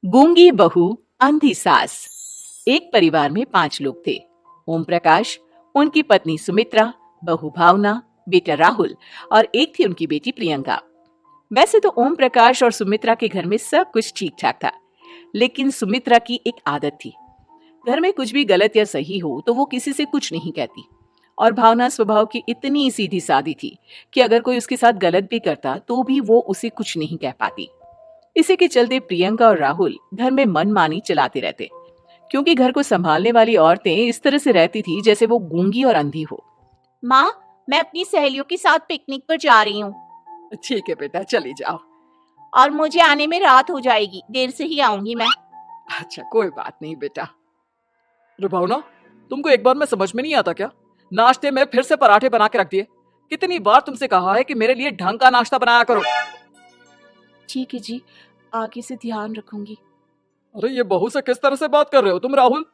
गूंगी बहू, अंधी सास। एक परिवार में 5 लोग थे। ओम प्रकाश, उनकी पत्नी सुमित्रा, बहू भावना, बेटा राहुल और एक थी उनकी बेटी प्रियंका। वैसे तो ओम प्रकाश और सुमित्रा के घर में सब कुछ ठीक ठाक था, लेकिन सुमित्रा की एक आदत थी। घर में कुछ भी गलत या सही हो तो वो किसी से कुछ नहीं कहती। और भावना स्वभाव की इतनी सीधी सादी थी कि अगर कोई उसके साथ गलत भी करता तो भी वो उसे कुछ नहीं कह पाती। इसी के चलते प्रियंका और राहुल घर में मनमानी चलाते रहते, क्योंकि घर को संभालने वाली औरतें इस तरह से रहती थी जैसे वो गूंगी और अंधी हो। माँ, मैं अपनी सहेलियों के साथ पिकनिक पर जा रही हूँ ठीक है बेटा, चली जाओ। और मुझे आने में रात हो जाएगी। देर से ही आऊंगी मैं। अच्छा, कोई बात नहीं बेटा। अरे भावना, तुमको एक बार में समझ में नहीं आता क्या? नाश्ते में फिर से पराठे बना के रख दिए। कितनी बार तुमसे कहा है कि मेरे लिए ढंग का नाश्ता बनाया करो। ठीक है जी, आगे से ध्यान रखूंगी। अरे ये बहू से किस तरह से बात कर रहे हो तुम राहुल?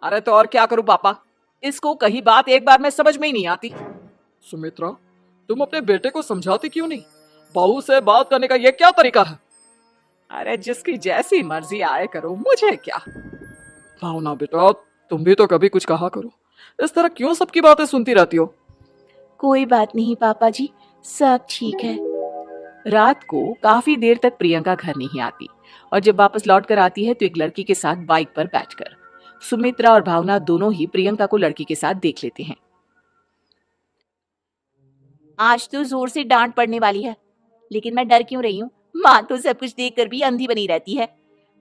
अरे तो और क्या करूं पापा, इसको कही बात एक बार में समझ में ही नहीं आती। सुमित्रा, तुम अपने बेटे को समझाती क्यों नहीं? बहू से बात करने का ये क्या तरीका है? अरे जिसकी जैसी मर्जी आए करो, मुझे क्या। भावना बेटा, तुम भी तो कभी कुछ कहा करो। इस तरह क्यों सबकी बातें सुनती रहती हो? कोई बात नहीं पापा जी, सब ठीक है। रात को काफी देर तक प्रियंका घर नहीं आती, और जब वापस लौट कर आती है तो एक लड़की के साथ बाइक पर बैठकर। सुमित्रा और भावना दोनों ही प्रियंका को लड़की के साथ देख लेते हैं। आज तो जोर से डांट पड़ने वाली है, लेकिन मैं डर क्यों रही हूँ? माँ तो सब कुछ देखकर भी अंधी बनी रहती है।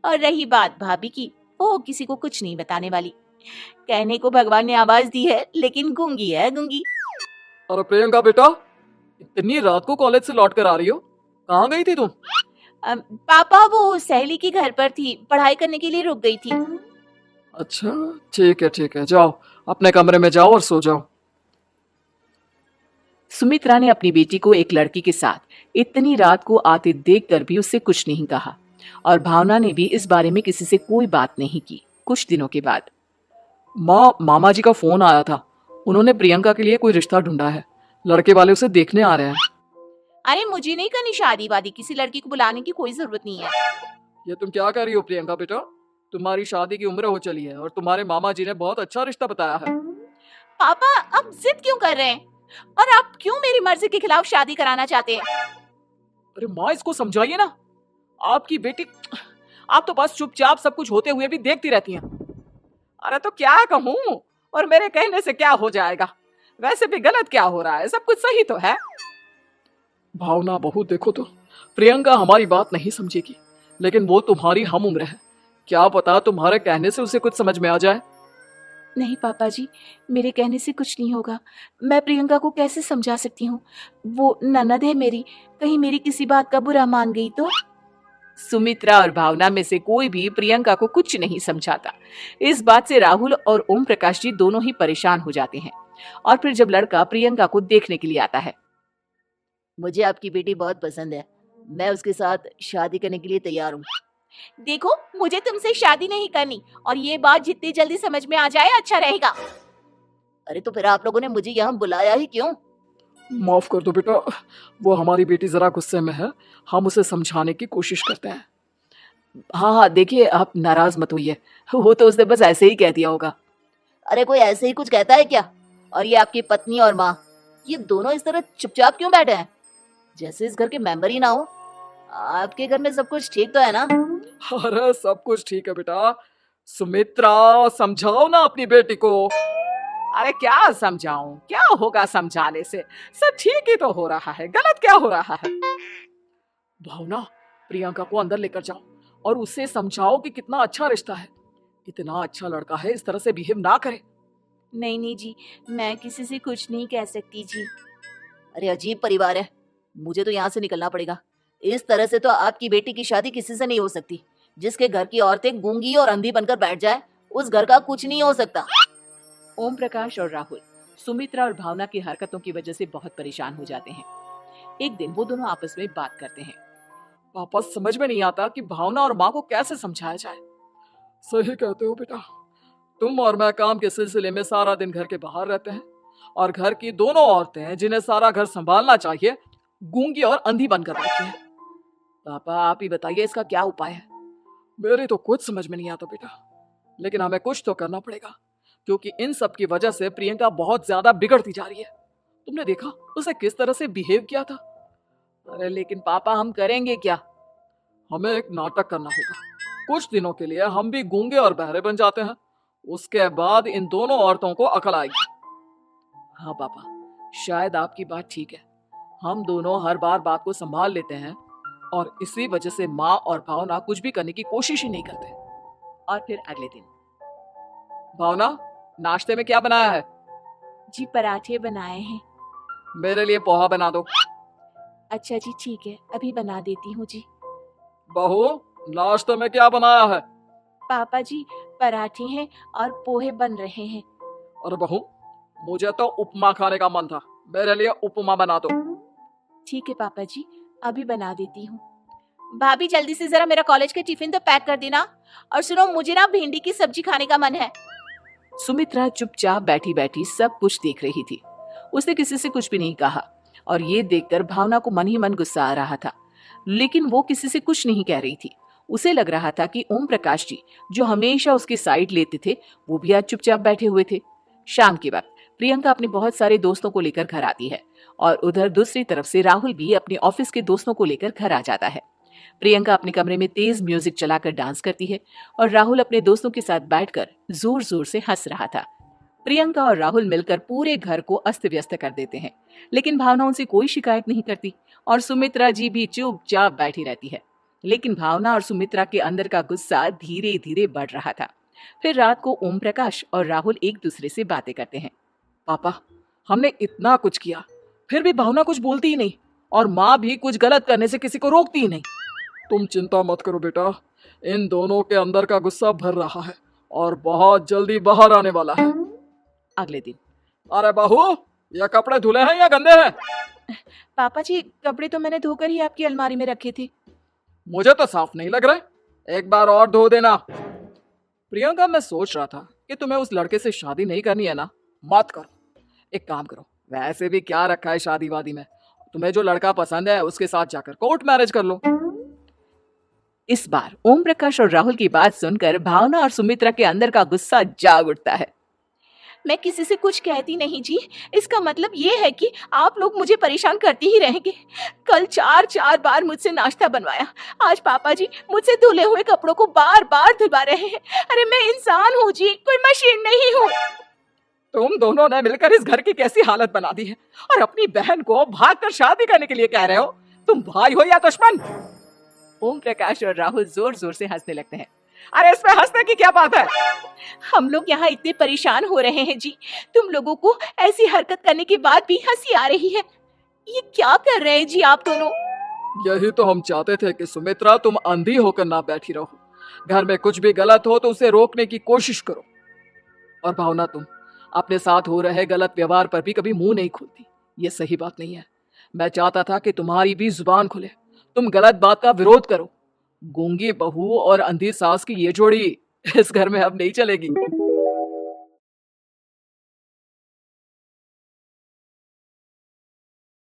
और रही बात भाभी की, वो किसी को कुछ नहीं बताने वाली। कहने को भगवान ने आवाज दी है, लेकिन गूंगी है गूंगी। अरे प्रियंका बेटा, इतनी रात को कॉलेज से लौट कर आ रही हो? कहाँ गई थी तुम? पापा, वो सहेली के घर पर थी, पढ़ाई करने के लिए रुक गई थी। अच्छा, ठीक है, जाओ अपने कमरे में जाओ और सो जाओ। सुमित्रा ने अपनी बेटी को एक लड़की के साथ इतनी रात को आते देखकर भी उससे कुछ नहीं कहा, और भावना ने भी इस बारे में किसी से कोई बात नहीं की। कुछ दिनों के बाद मामा जी का फोन आया था। उन्होंने प्रियंका के लिए कोई रिश्ता ढूंढा है। लड़के वाले उसे देखने आ रहे हैं। अरे मुझे नहीं करनी शादी वादी, किसी लड़की को बुलाने की कोई जरूरत नहीं है। ये तुम क्या कर रही हो प्रियंका बेटा? तुम्हारी शादी की उम्र हो चली है और तुम्हारे मामा जी ने बहुत अच्छा रिश्ता बताया है। पापा, आप जिद क्यों कर रहे हैं? और आप क्यों मेरी मर्जी के खिलाफ शादी कराना चाहते हैं? अरे माँ, इसको समझाइए ना। आपकी बेटी, आप तो बस चुपचाप सब कुछ होते हुए भी देखती रहती हैं। अरे तो क्या कहूँ, और मेरे कहने से क्या हो जाएगा? वैसे भी गलत क्या हो रहा है, सब कुछ सही तो है। भावना बहू, देखो तो प्रियंका हमारी बात नहीं समझेगी, लेकिन वो तुम्हारी हम उम्र है। क्या पता तुम्हारे कहने से उसे कुछ समझ में आ जाए। नहीं पापा जी, मेरे कहने से कुछ नहीं होगा। मैं प्रियंका को कैसे समझा सकती हूँ? वो ननद है मेरी, कहीं मेरी किसी बात का बुरा मान गई तो? सुमित्रा और भावना में से कोई भी प्रियंका को कुछ नहीं समझाता। इस बात से राहुल और ओम प्रकाश जी दोनों ही परेशान हो जाते हैं। और फिर जब लड़का प्रियंका को देखने के लिए आता है, मुझे आपकी बेटी बहुत पसंद है, मैं उसके साथ शादी करने के लिए तैयार हूँ। देखो, मुझे तुमसे शादी नहीं करनी, और ये बात जितनी जल्दी समझ में आ जाए अच्छा रहेगा। अरे तो फिर आप लोगों ने मुझे यहाँ बुलाया ही क्यों? माफ कर दो बेटा, वो हमारी बेटी जरा गुस्से में है। हम उसे समझाने की कोशिश करते हैं। हाँ हाँ, देखिए आप नाराज मत होइए, वो तो उसने बस ऐसे ही कह दिया होगा। अरे कोई ऐसे ही कुछ कहता है क्या? और ये आपकी पत्नी और माँ, ये दोनों इस तरह चुपचाप क्यों बैठे हैं, जैसे इस घर के मेंबर ही ना हो? आपके घर में सब कुछ ठीक तो है ना? अरे सब कुछ ठीक है बेटा। सुमित्रा, समझाओ ना अपनी बेटी को। अरे क्या समझाऊं, क्या होगा समझाने से? सब ठीक ही तो हो रहा है, गलत क्या हो रहा है? भावना, प्रियंका को अंदर लेकर जाओ और उससे समझाओ कि कितना अच्छा रिश्ता है। इतना अच्छा लड़का है, इस तरह से बिहेव ना करे। नहीं नहीं जी, मैं किसी से कुछ नहीं कह सकती जी। अरे अजीब परिवार है, मुझे तो यहाँ से निकलना पड़ेगा। इस तरह से तो आपकी बेटी की शादी किसी से नहीं हो सकती। जिसके घर की औरतें गूंगी और अंधी बनकर बैठ जाए, उस घर का कुछ नहीं हो सकता। ओम प्रकाश और राहुल सुमित्रा और भावना की हरकतों की वजह से बहुत परेशान हो जाते हैं। एक दिन वो दोनों आपस में बात करते हैं। पापा, समझ में नहीं आता कि भावना और माँ को कैसे समझाया जाए। सही कहते हो बेटा, तुम और मैं काम के सिलसिले में सारा दिन घर के बाहर रहते हैं, और घर की दोनों औरतें जिन्हें सारा घर संभालना चाहिए, गूंगी और अंधी बनकर बैठी हैं। पापा, आप ही बताइए इसका क्या उपाय है? मेरी तो कुछ समझ में नहीं आता बेटा, लेकिन हमें कुछ तो करना पड़ेगा, क्योंकि इन सब की वजह से प्रियंका बहुत ज्यादा बिगड़ती जा रही है। तुमने देखा उसे किस तरह से बिहेव किया था। अरे लेकिन पापा हम करेंगे क्या? हमें एक नाटक करना होगा। कुछ दिनों के लिए हम भी गूंगे और बहरे बन जाते हैं, उसके बाद इन दोनों औरतों को अकल आएगी। हाँ पापा, शायद आपकी बात ठीक है। हम दोनों हर बार बात को संभाल लेते हैं और इसी वजह से माँ और भावना कुछ भी करने की कोशिश ही नहीं करते। और फिर अगले दिन, भावना, नाश्ते में क्या बनाया है? जी पराठे बनाए हैं। मेरे लिए पोहा बना दो। अच्छा जी ठीक है, अभी बना देती हूँ जी। बहू, नाश्ते में क्या बनाया है? पापा जी पराठे हैं और पोहे बन रहे हैं। और बहू, मुझे तो उपमा खाने का मन था, मेरे लिए उपमा बना दो। ठीक है पापा जी, अभी बना देती हूँ। भाभी जल्दी से जरा मेरा कॉलेज का टिफिन तो पैक कर देना। और सुनो, मुझे ना भिंडी की सब्जी खाने का मन है। सुमित्रा चुपचाप बैठी बैठी सब कुछ देख रही थी। उसने किसी से कुछ भी नहीं कहा और ये देखकर भावना को मन ही मन गुस्सा आ रहा था, लेकिन वो किसी से कुछ नहीं कह रही थी। उसे लग रहा था कि ओम प्रकाश जी, जो हमेशा उसकी साइड लेते थे, वो भी आज चुपचाप बैठे हुए थे। शाम के वक्त प्रियंका अपने बहुत सारे दोस्तों को लेकर घर आती है और उधर दूसरी तरफ से राहुल भी अपने ऑफिस के दोस्तों को लेकर घर आ जाता है। प्रियंका अपने कमरे में तेज म्यूजिक चलाकर डांस करती है और राहुल अपने दोस्तों के साथ बैठकर जोर जोर से हंस रहा था। प्रियंका और राहुल मिलकर पूरे घर को अस्त व्यस्त कर देते हैं, लेकिन भावना उनसे कोई शिकायत नहीं करती और सुमित्रा जी भी चुपचाप बैठी रहती है। लेकिन भावना और सुमित्रा के अंदर का गुस्सा धीरे धीरे बढ़ रहा था। फिर रात को ओम प्रकाश और राहुल एक दूसरे से बातें करते हैं। पापा, हमने इतना कुछ किया, फिर भी भावना कुछ बोलती ही नहीं और माँ भी कुछ गलत करने से किसी को रोकती ही नहीं। तुम चिंता मत करो बेटा, इन दोनों के अंदर का गुस्सा भर रहा है और बहुत जल्दी बाहर आने वाला है। अगले दिन, अरे बहू, ये कपड़े धुले हैं या गंदे हैं? पापा जी कपड़े तो मैंने धोकर ही आपकी अलमारी में रखे थे। मुझे तो साफ नहीं लग रहे, एक बार और धो देना। प्रियंका, मैं सोच रहा था कि तुम्हें उस लड़के से शादी नहीं करनी है ना, मत करो। एक काम करो, वैसे भी क्या रखा है शादी वादी में, तुम्हें जो लड़का पसंद है उसके साथ जाकर कोर्ट मैरिज कर लो। इस बार ओम प्रकाश और राहुल की बात सुनकर भावना और सुमित्रा के अंदर का गुस्सा जाग उठता है। मैं किसी से कुछ कहती नहीं जी, इसका मतलब ये है कि आप लोग मुझे परेशान करते ही रहेंगे। कल 4 बार मुझसे नाश्ता बनवाया, आज पापा जी मुझसे धुले हुए कपड़ों को बार बार धुलवा रहे हैं। अरे मैं इंसान हूँ जी, कोई मशीन नहीं हूँ। तुम दोनों ने मिलकर इस घर की कैसी हालत बना दी है और अपनी बहन को भागकर शादी करने के लिए कह रहे हो। तुम भाई हो या दुश्मन? ओम प्रकाश और राहुल जोर जोर से हंसने लगते हैं। अरे इसमें हंसने की क्या बात है? हम लोग यहाँ इतने परेशान हो रहे हैं जी, तुम लोगों को ऐसी हरकत करने के बाद भी हंसी आ रही है। ये क्या कर रहे हैं जी आप दोनों? यही तो हम चाहते थे कि सुमित्रा, तुम अंधी होकर ना बैठी रहो। घर में कुछ भी गलत हो तो उसे रोकने की कोशिश करो। और भावना, तुम अपने साथ हो रहे गलत व्यवहार पर भी कभी मुंह नहीं खोलती, ये सही बात नहीं है। मैं चाहता था कि तुम्हारी भी जुबान खुले, तुम गलत बात का विरोध करो। गूंगी बहू और अंधी सास की ये जोड़ी इस घर में अब नहीं चलेगी।